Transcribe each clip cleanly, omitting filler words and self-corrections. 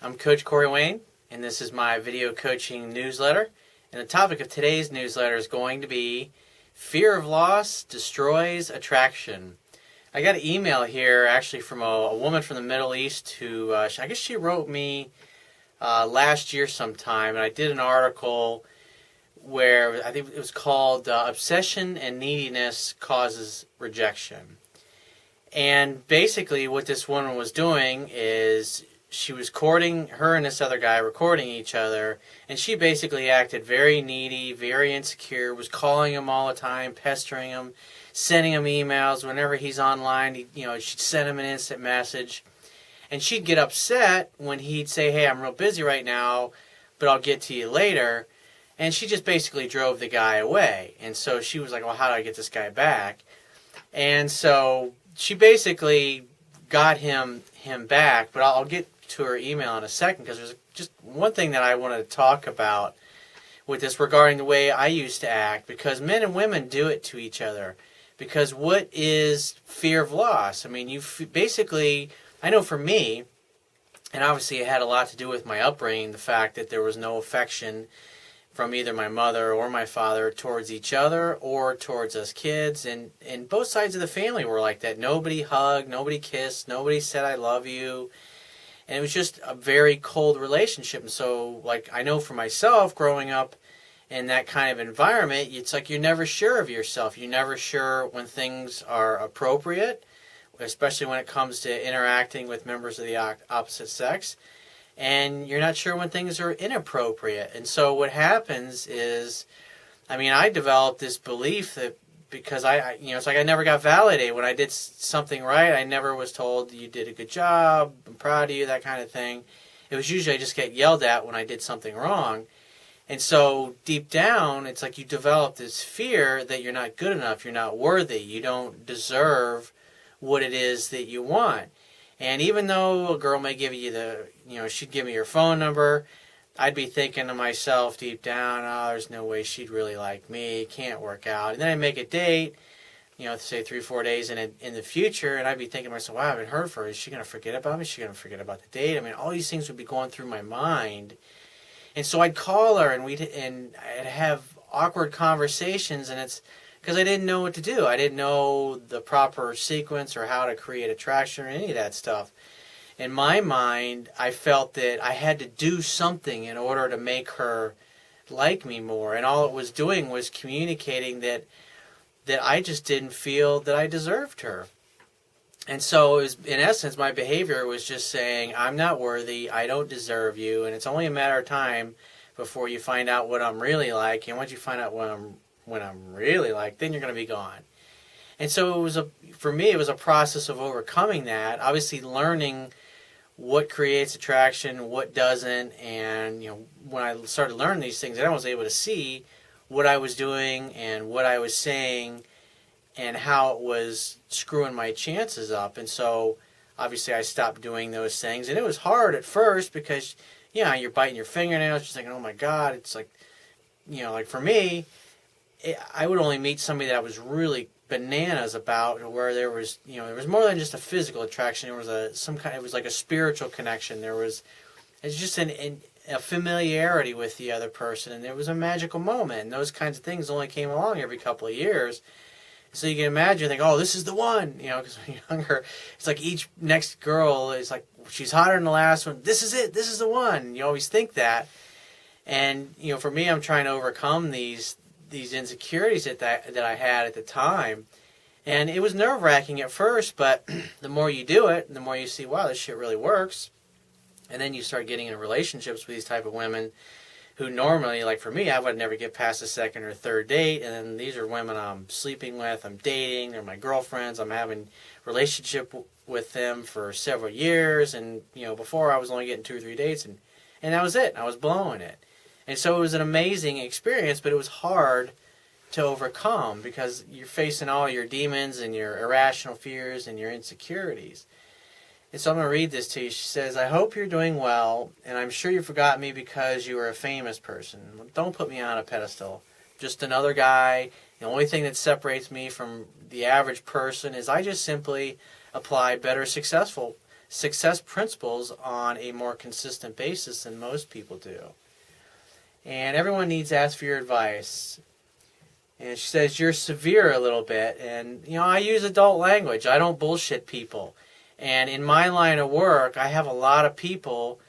I'm Coach Corey Wayne, and this is my video coaching newsletter. And the topic of today's newsletter is going to be Fear of Loss Destroys Attraction. I got an email here actually from a woman from the Middle East who, I guess she wrote me last year sometime, and I did an article where I think it was called Obsession and Neediness Causes Rejection. And basically what this woman was doing is she was courting, her and this other guy were courting each other, and she basically acted very needy, very insecure, was calling him all the time, pestering him, sending him emails. Whenever he's online, she'd send him an instant message. And she'd get upset when he'd say, hey, I'm real busy right now, but I'll get to you later. And she just basically drove the guy away. And so she was like, well, how do I get this guy back? And so she basically got him back, but I'll get to her email in a second because there's just one thing that I wanted to talk about with this regarding the way I used to act, because men and women do it to each other. Because what is fear of loss? I mean, basically, I know for me, and obviously it had a lot to do with my upbringing, the fact that there was no affection from either my mother or my father towards each other or towards us kids. And both sides of the family were like that. Nobody hugged, nobody kissed, nobody said I love you. And it was just a very cold relationship. And so, like, I know for myself, growing up in that kind of environment, it's like you're never sure of yourself. You're never sure when things are appropriate, especially when it comes to interacting with members of the opposite sex. And you're not sure when things are inappropriate. And so what happens is, I developed this belief that because it's like I never got validated. When I did something right, I never was told you did a good job, I'm proud of you, that kind of thing. It was usually I just get yelled at when I did something wrong. And so deep down, it's like you develop this fear that you're not good enough, you're not worthy, you don't deserve what it is that you want. And even though a girl may give you she'd give me her phone number, I'd be thinking to myself deep down, oh, there's no way she'd really like me, can't work out. And then I'd make a date, say 3-4 days in the future, and I'd be thinking to myself, wow, I haven't heard from her. Is she going to forget about me? Is she going to forget about the date? All these things would be going through my mind. And so I'd call her, and I'd have awkward conversations, and it's because I didn't know what to do. I didn't know the proper sequence or how to create attraction or any of that stuff. In my mind, I felt that I had to do something in order to make her like me more. And all it was doing was communicating that I just didn't feel that I deserved her. And so, it was, in essence, my behavior was just saying, I'm not worthy, I don't deserve you, and it's only a matter of time before you find out what I'm really like. And once you find out what I'm really like, then you're going to be gone. And so for me, it was a process of overcoming that. Obviously, learning what creates attraction, what doesn't, and when I started learning these things, then I was able to see what I was doing and what I was saying and how it was screwing my chances up. And so obviously I stopped doing those things, and it was hard at first because you're biting your fingernails, just thinking, oh my God. It's like, like for me, I would only meet somebody that I was really bananas about, where there was more than just a physical attraction. There was it was like a spiritual connection. It's just a familiarity with the other person, and there was a magical moment, and those kinds of things only came along every couple of years. So you can imagine, think, oh, this is the one, because when you're younger, it's like each next girl is like, she's hotter than the last one. This is it. This is the one. You always think that. And, for me, I'm trying to overcome these insecurities that I had at the time. And it was nerve-wracking at first, but the more you do it, the more you see, wow, this shit really works. And then you start getting in relationships with these type of women who normally, like for me, I would never get past a second or third date. And then these are women I'm sleeping with, I'm dating, they're my girlfriends, I'm having relationship with them for several years. And, before I was only getting 2 or 3 dates, and that was it. I was blowing it. And so it was an amazing experience, but it was hard to overcome because you're facing all your demons and your irrational fears and your insecurities. And so I'm going to read this to you. She says, I hope you're doing well, and I'm sure you forgot me because you are a famous person. Don't put me on a pedestal. Just another guy. The only thing that separates me from the average person is I just simply apply better successful success principles on a more consistent basis than most people do. And everyone needs to ask for your advice. And she says, you're severe a little bit. And, I use adult language. I don't bullshit people. And in my line of work, I have a lot of people,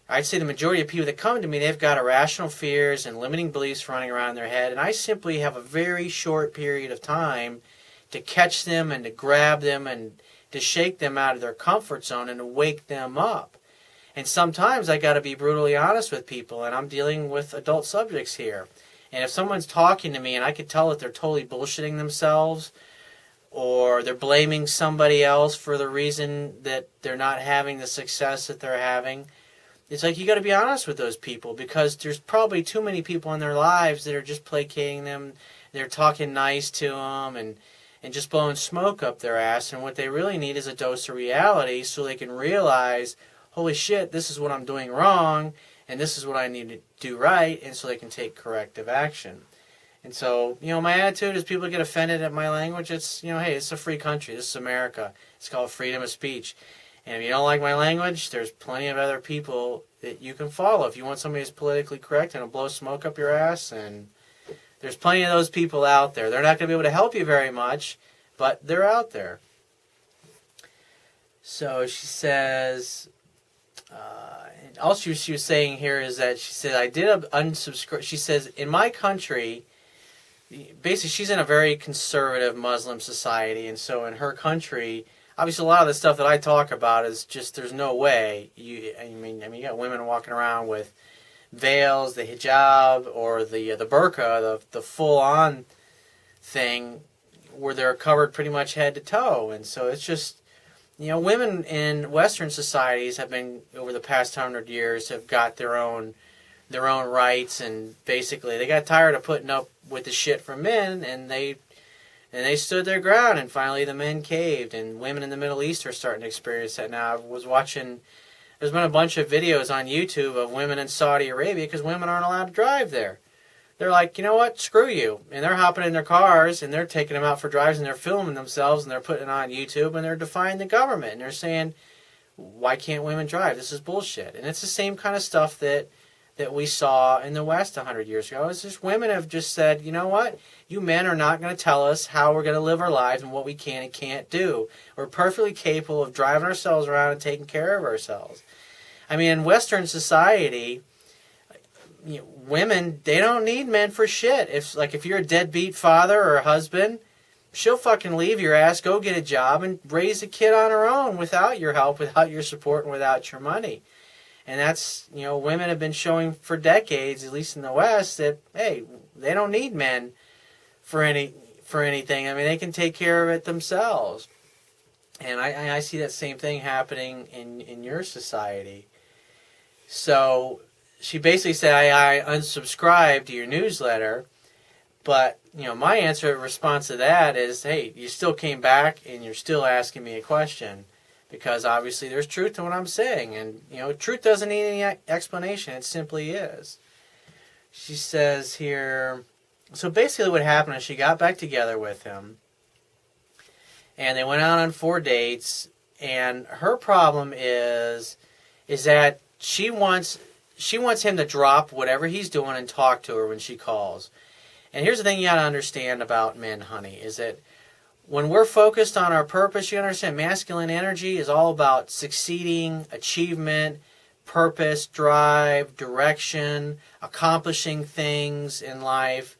I'd say the majority of people that come to me, they've got irrational fears and limiting beliefs running around in their head. And I simply have a very short period of time to catch them and to grab them and to shake them out of their comfort zone and to wake them up. And sometimes I got to be brutally honest with people, and I'm dealing with adult subjects here. And if someone's talking to me and I could tell that they're totally bullshitting themselves, or they're blaming somebody else for the reason that they're not having the success that they're having, it's like you got to be honest with those people, because there's probably too many people in their lives that are just placating them. They're talking nice to them and just blowing smoke up their ass. And what they really need is a dose of reality so they can realize, holy shit, this is what I'm doing wrong, and this is what I need to do right, and so they can take corrective action. And so, my attitude is people get offended at my language. It's, hey, it's a free country. This is America. It's called freedom of speech. And if you don't like my language, there's plenty of other people that you can follow. If you want somebody who's politically correct and will blow smoke up your ass, and there's plenty of those people out there. They're not going to be able to help you very much, but they're out there. So she says, all she was saying here is that she said, I did unsubscribe. She says, in my country, basically she's in a very conservative Muslim society, and so in her country, obviously a lot of the stuff that I talk about is just, there's no way. You got women walking around with veils, the hijab, or the burqa, the full-on thing, where they're covered pretty much head to toe. And so it's just, women in Western societies have been, over the past 100 years, have got their own rights, and basically they got tired of putting up with the shit from men, and they stood their ground, and finally the men caved. And women in the Middle East are starting to experience that now. I was watching, there's been a bunch of videos on YouTube of women in Saudi Arabia, because women aren't allowed to drive there. They're like, you know what, screw you. And they're hopping in their cars, and they're taking them out for drives, and they're filming themselves, and they're putting it on YouTube, and they're defying the government. And they're saying, why can't women drive? This is bullshit. And it's the same kind of stuff that we saw in the West 100 years ago. It's just women have just said, you know what? You men are not going to tell us how we're going to live our lives and what we can and can't do. We're perfectly capable of driving ourselves around and taking care of ourselves. I mean, in Western society, women, they don't need men for shit. If you're a deadbeat father or a husband, she'll fucking leave your ass, go get a job, and raise a kid on her own without your help, without your support, and without your money. And that's, women have been showing for decades, at least in the West, that, hey, they don't need men for anything. I mean, they can take care of it themselves. And I see that same thing happening in your society. So she basically said, I unsubscribed to your newsletter. But, my answer in response to that is, hey, you still came back and you're still asking me a question. Because obviously there's truth to what I'm saying. And, truth doesn't need any explanation. It simply is. She says here, so basically what happened is she got back together with him. And they went out on 4 dates. And her problem is that she wants him to drop whatever he's doing and talk to her when she calls. And here's the thing you got to understand about men, honey, is that when we're focused on our purpose, you understand masculine energy is all about succeeding, achievement, purpose, drive, direction, accomplishing things in life.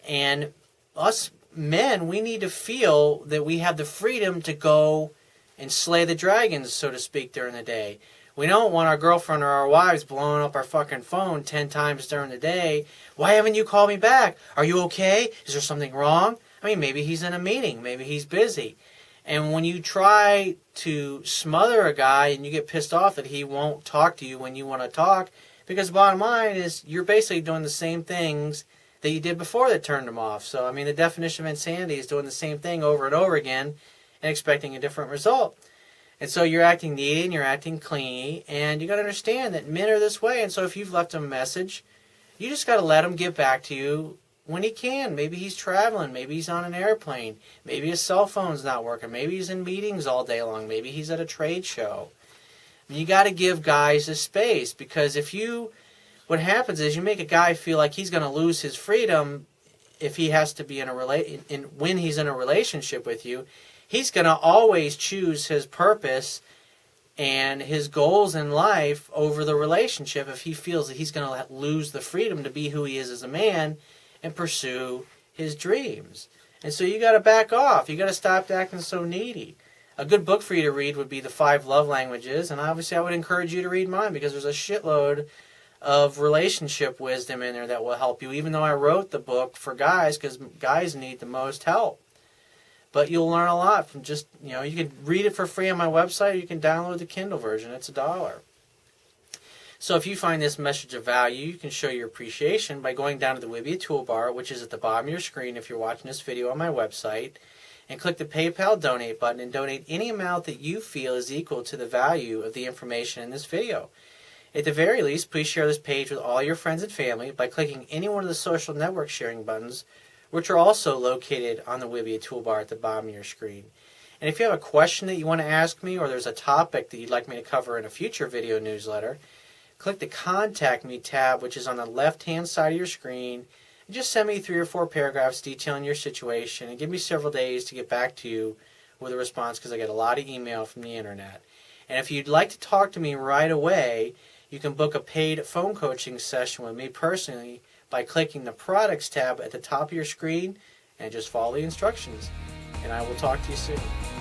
And us men, we need to feel that we have the freedom to go and slay the dragons, so to speak, during the day. We don't want our girlfriend or our wives blowing up our fucking phone 10 times during the day. Why haven't you called me back? Are you okay? Is there something wrong? I mean, maybe he's in a meeting. Maybe he's busy. And when you try to smother a guy and you get pissed off that he won't talk to you when you want to talk, because the bottom line is you're basically doing the same things that you did before that turned him off. So, I mean, the definition of insanity is doing the same thing over and over again and expecting a different result. And so you're acting needy and you're acting clingy, and you got to understand that men are this way. And so if you've left him a message, you just got to let him get back to you when he can. Maybe he's traveling. Maybe he's on an airplane. Maybe his cell phone's not working. Maybe he's in meetings all day long. Maybe he's at a trade show. You got to give guys a space, because what happens is you make a guy feel like he's going to lose his freedom if he has to be when he's in a relationship with you. He's going to always choose his purpose and his goals in life over the relationship if he feels that he's going to lose the freedom to be who he is as a man and pursue his dreams. And so you got to back off. You got to stop acting so needy. A good book for you to read would be The 5 Love Languages, and obviously I would encourage you to read mine, because there's a shitload of relationship wisdom in there that will help you, even though I wrote the book for guys, because guys need the most help. But you'll learn a lot from just, you can read it for free on my website, or you can download the Kindle version. It's $1. So if you find this message of value, you can show your appreciation by going down to the Wibia toolbar, which is at the bottom of your screen if you're watching this video on my website, and click the PayPal donate button and donate any amount that you feel is equal to the value of the information in this video. At the very least, please share this page with all your friends and family by clicking any one of the social network sharing buttons, which are also located on the Wibia toolbar at the bottom of your screen. And if you have a question that you want to ask me, or there's a topic that you'd like me to cover in a future video newsletter, click the Contact Me tab, which is on the left-hand side of your screen, and just send me 3 or 4 paragraphs detailing your situation, and give me several days to get back to you with a response, because I get a lot of email from the internet. And if you'd like to talk to me right away, you can book a paid phone coaching session with me personally by clicking the Products tab at the top of your screen and just follow the instructions. And I will talk to you soon.